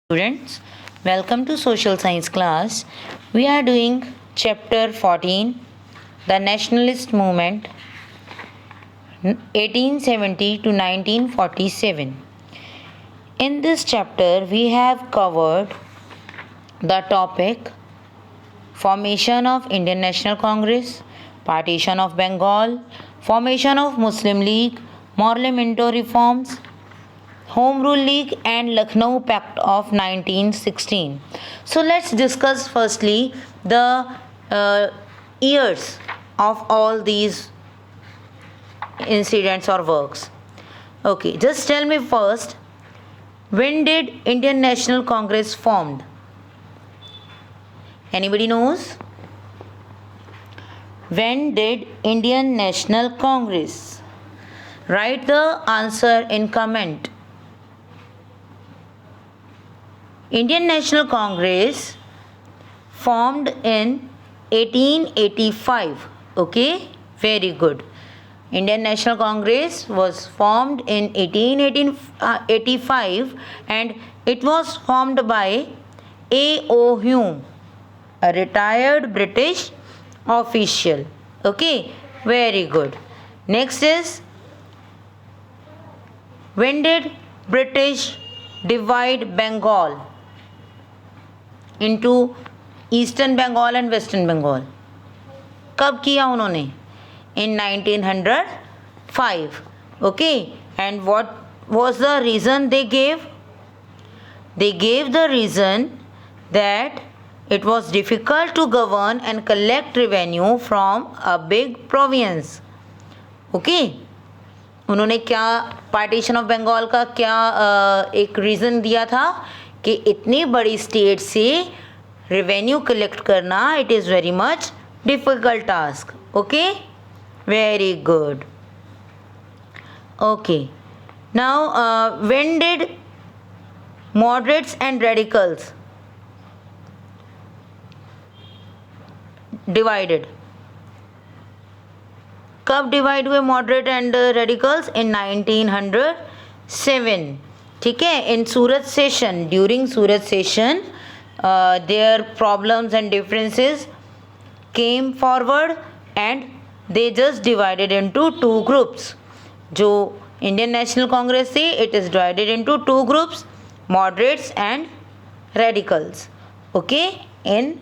Students, welcome to social science class. We are doing chapter 14, the nationalist movement 1870 to 1947. In this chapter we have covered the topic formation of Indian National Congress, partition of Bengal, formation of Muslim League, Morley Minto reforms, Home Rule League and Lucknow Pact of 1916. So let's discuss firstly the years of all these incidents or works. Okay, just tell me first, when did Indian National Congress formed? Anybody knows? When did Indian National Congress? Write the answer in comment. Indian National Congress formed in 1885. Okay, very good. Indian National Congress was formed in 1885 and it was formed by A.O. Hume, a retired British official. Okay, very good. Next is, when did British divide Bengal into eastern Bengal and western Bengal? कब किया उन्होंने? In 1905. Okay, and what was the reason they gave? They gave the reason that it was difficult to govern and collect revenue from a big province. Okay, उन्होंने क्या partition of Bengal का क्या एक reason दिया था कि इतनी बड़ी स्टेट से रेवेन्यू कलेक्ट करना it is very much difficult task. Okay, very good. Okay, now when did moderates and radicals divided? कब डिवाइड हुए मॉडरेट एंड रेडिकल्स? इन 1907. ठीक है, in Surat session, during Surat session there problems and differences came forward and they just divided into two groups. जो Indian National Congress थी, it is divided into two groups, moderates and radicals. Okay, in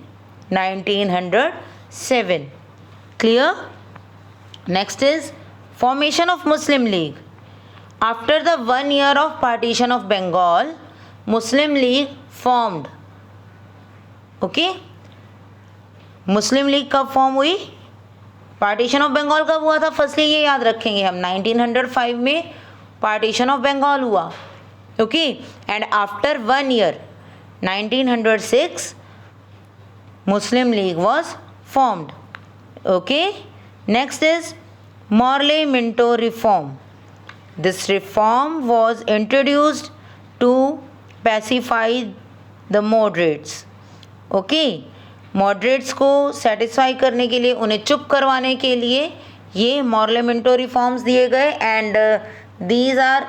1907. Clear? Next is formation of Muslim League. After the 1 year of partition of Bengal, Muslim League formed. Okay, Muslim League कब form हुई? Partition of Bengal कब हुआ था? Firstly ये याद रखेंगे हम, 1905 में पार्टीशन ऑफ बंगाल हुआ. Okay, and after 1 year, 1906, Muslim League was formed. Okay, next is Morley Minto reform. This reform was introduced to pacify the moderates. Okay, moderates को satisfy करने के लिए, उन्हें चुप करवाने के लिए ये Morley Minto reforms दिए गए and these are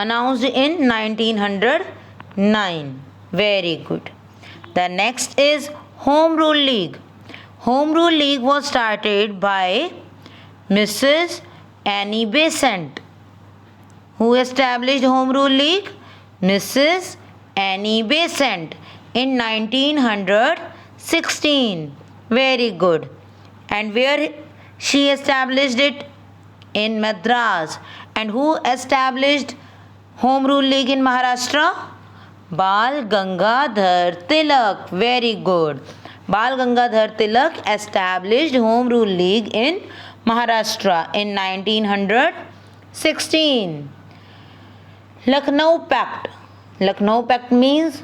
announced in 1909. Very good. The next is Home Rule League. Home Rule League was started by Mrs. Annie Besant. Who established Home Rule League? Mrs. Annie Besant in 1916. Very good. And where she established it? In Madras. And who established Home Rule League in Maharashtra? Bal Gangadhar Tilak. Very good. Bal Gangadhar Tilak established Home Rule League in Maharashtra in 1916. Lucknow Pact. Lucknow Pact means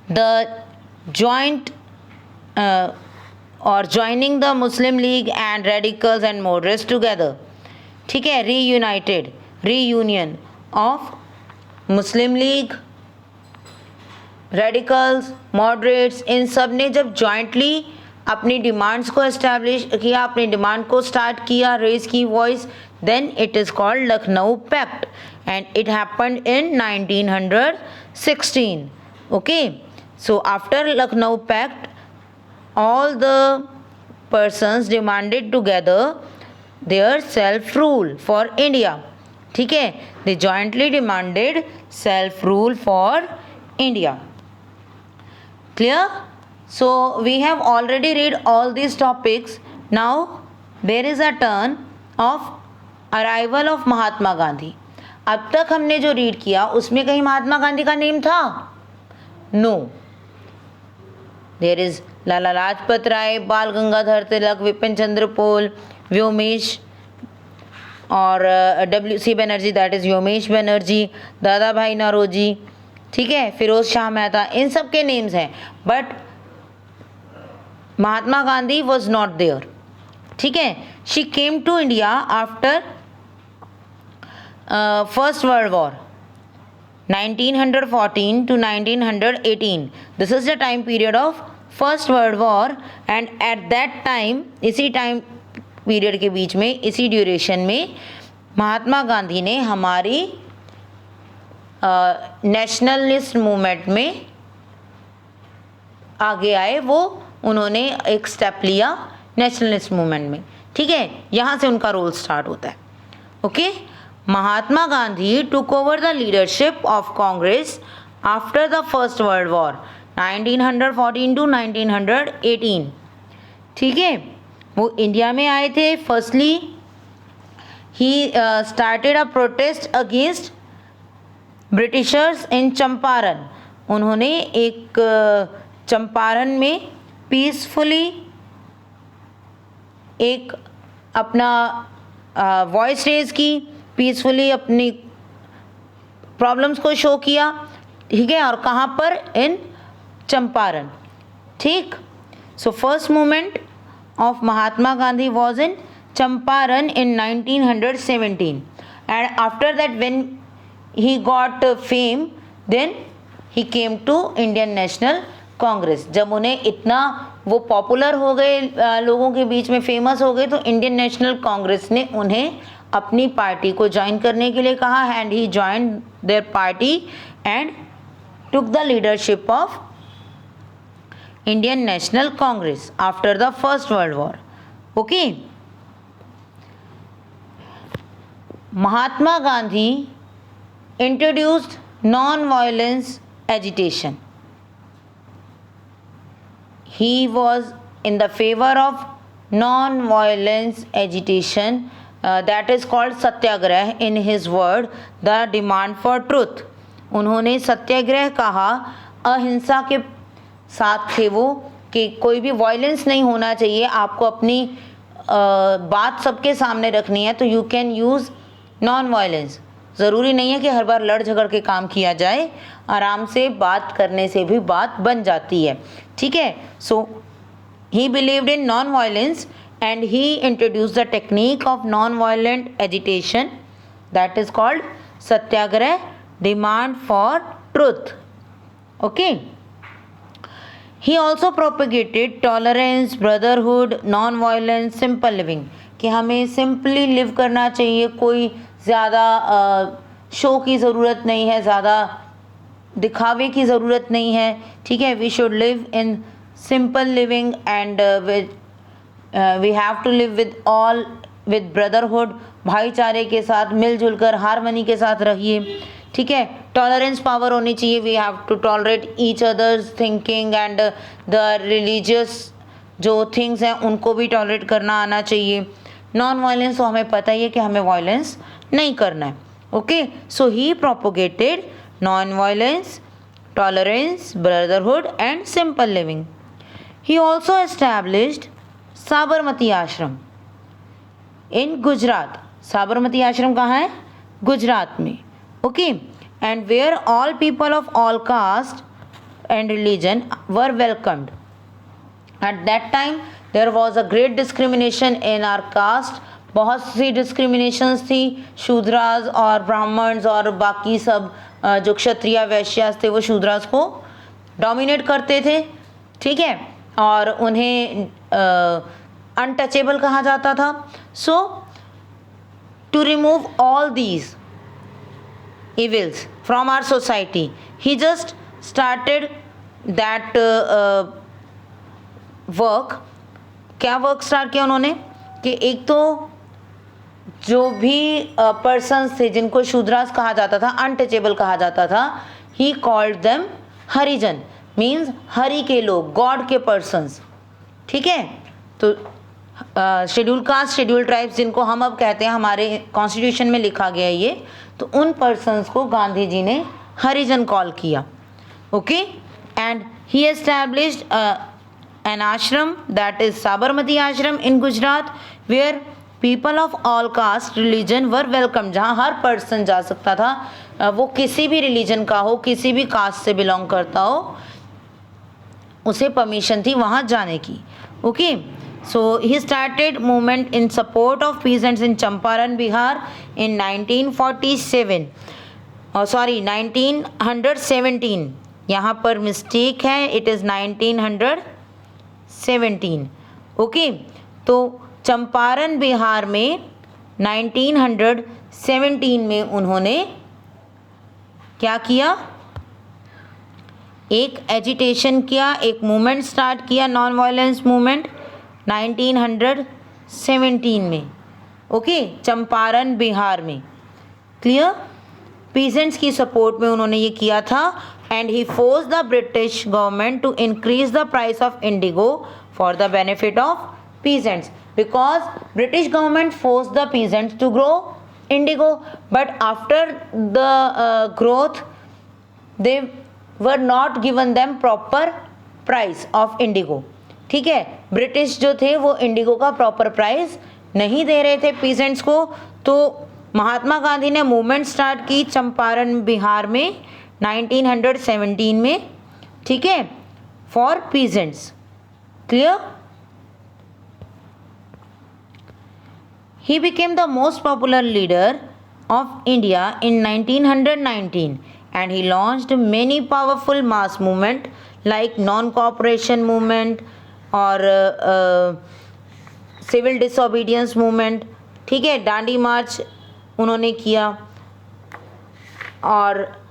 the joint or joining the Muslim League and radicals and moderates together. ठीक है, reunited, reunion of Muslim League, radicals, moderates, इन सब ने जब jointly अपनी demands को establish किया, अपनी डिमांड को स्टार्ट किया, रेज की voice, then it is called Lucknow Pact, and it happened in 1916. Okay, so after Lucknow Pact, all the persons demanded together their self rule for India. ठीक है, they jointly demanded self rule for India. Clear? So we have already read all these topics. Now there is a turn of arrival of Mahatma Gandhi. अब तक हमने जो read किया उसमें कहीं महात्मा गांधी का नेम था? No. There is Lala Lajpat Rai, Bal Gangadhar Tilak, Vipin Chandra Pal, Womesh और WC Banerjee, that is Womesh Banerjee, Dadabhai Naoroji, ठीक है, फिरोज शाह मेहता, इन सब के नेम्स हैं, but Mahatma Gandhi was not there. ठीक है. She came to India after first world war 1914 to 1918. This is the time period of first world war, and at that time, इसी time period के बीच में, इसी ड्यूरेशन में महात्मा गांधी ने हमारी नेशनलिस्ट मूवमेंट में आगे आए. वो उन्होंने एक स्टेप लिया नेशनलिस्ट मूवमेंट में. ठीक है, यहाँ से उनका रोल स्टार्ट होता है. Okay. Mahatma Gandhi took over the leadership of Congress after the first world war 1914 to 1918. ठीक है, वो इंडिया में आए थे. Firstly he started a protest against Britishers इन चंपारण. उन्होंने एक चंपारण में पीसफुली एक अपना वॉइस रेज की, पीसफुली अपनी प्रॉब्लम्स को शो किया. ठीक है, और कहाँ पर? इन चंपारण. ठीक. So first movement of Mahatma Gandhi was in Champaran in 1917, and after that when he got fame, then he came to Indian National Congress. जब उन्हें इतना वो पॉपुलर हो गए, लोगों के बीच में फेमस हो गए, तो इंडियन नेशनल कांग्रेस ने उन्हें अपनी पार्टी को ज्वाइन करने के लिए कहा, and he joined there party and took the leadership of Indian National Congress after the first world war. Okay. Mahatma Gandhi introduced non-violence agitation. He was in the favor of non-violence agitation, that is called Satyagraha. In his word, the demand for truth. उन्होंने सत्याग्रह कहा. अहिंसा के साथ थे वो, कि कोई भी वायलेंस नहीं होना चाहिए, आपको अपनी बात सबके सामने रखनी है, तो you can use non violence. ज़रूरी नहीं है कि हर बार लड़ झगड़ के काम किया जाए, आराम से बात करने से भी बात बन जाती है. ठीक है. So he believed in non violence and he introduce the technique of non violent agitation, that is called satyagraha, demand for truth. Okay. He also propagated tolerance, brotherhood, non violence, simple living, कि हमें simply live करना चाहिए, कोई ज़्यादा show की ज़रूरत नहीं है, ज़्यादा दिखावे की ज़रूरत नहीं है. ठीक है. We should live in simple living and we have to live with all with brotherhood, भाईचारे के साथ, मिलजुल कर, हारमनी के साथ रहिए. ठीक है. टॉलरेंस पावर होनी चाहिए. We have to tolerate each others thinking and the religious जो थिंग्स हैं उनको भी टॉलरेट करना आना चाहिए. नॉन वायलेंस, तो हमें पता ही है कि हमें वायलेंस नहीं करना है. Okay. So he propagated non violence, tolerance, brotherhood and simple living. He also established Sabarmati Ashram in Gujarat. Sabarmati Ashram कहाँ है? गुजरात में. Okay. And where all people of all caste and religion were welcomed. At that time there was a great discrimination in our caste. बहुत सी discriminations थी. शूद्रास और Brahmins और बाकी सब जो क्षत्रिय वैश्यास थे वो शूद्रास को डोमिनेट करते थे. ठीक है. और उन्हें अनटचेबल कहा जाता था. सो to remove all these evils from our society. He just started that work. क्या वर्क स्टार्ट किया उन्होंने कि एक तो जो भी पर्सन्स थे जिनको शूद्रास कहा जाता था, अनटचेबल कहा जाता था, he called them Harijan, means Hari के लोग, गॉड के पर्सन्स. ठीक है, तो शेड्यूल कास्ट, शेड्यूल ट्राइब्स जिनको हम अब कहते हैं, हमारे कॉन्स्टिट्यूशन में लिखा गया है ये, तो उन पर्सन्स को गांधी जी ने हरिजन कॉल किया. Okay, and he established an ashram, that is Sabarmati ashram in Gujarat, where people of all caste religion were welcome. जहाँ हर पर्सन जा सकता था, वो किसी भी रिलीजन का हो, किसी भी कास्ट से बिलोंग करता हो, उसे परमिशन थी वहाँ जाने की. Okay, so he started movement in support of peasants in Champaran, Bihar in 1947. Sorry, 1917. यहाँ पर मिस्टेक है, इट इज़ 1917. ओके, तो चंपारण बिहार में 1917 में उन्होंने क्या किया, एक एजिटेशन किया, एक मूवमेंट स्टार्ट किया, नॉन वायलेंस मूवमेंट 1917 में. ओके, चंपारण बिहार में. क्लियर? पीजेंट्स की सपोर्ट में उन्होंने ये किया था. And he force the British government to increase the price of indigo for the benefit of peasants, because British government force the peasants to grow indigo, but after the growth they were not given them proper price of indigo. ठीक है, British जो थे वो Indigo का proper price नहीं दे रहे थे peasants को. तो महात्मा गांधी ने मूवमेंट स्टार्ट की चंपारण बिहार में 1917 में. ठीक है, for peasants. Clear? He became the most popular leader of India in 1919 and he launched many powerful mass movement like non-cooperation movement or civil disobedience movement. ठीक है, डांडी मार्च उन्होंने किया और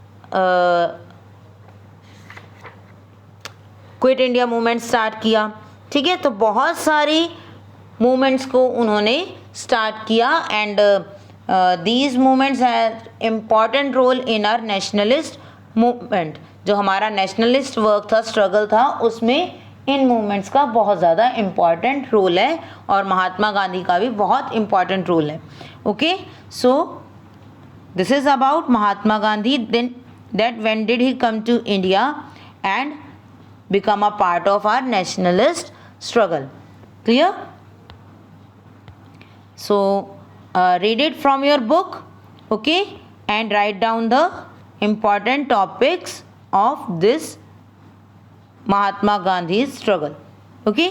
क्विट इंडिया मूवमेंट स्टार्ट किया. ठीक है, तो बहुत सारी मूवमेंट्स को उन्होंने स्टार्ट किया. And these movements have important role in our nationalist movement. जो हमारा नेशनलिस्ट वर्क था, स्ट्रगल था, उसमें इन मूवमेंट्स का बहुत ज़्यादा इम्पॉर्टेंट रोल है और महात्मा गांधी का भी बहुत इम्पॉर्टेंट रोल है. Okay, so this is about Mahatma Gandhi. Then that when did he come to India and become a part of our nationalist struggle. Clear? So read it from your book, okay, and write down the important topics of this Mahatma Gandhi's struggle. Okay.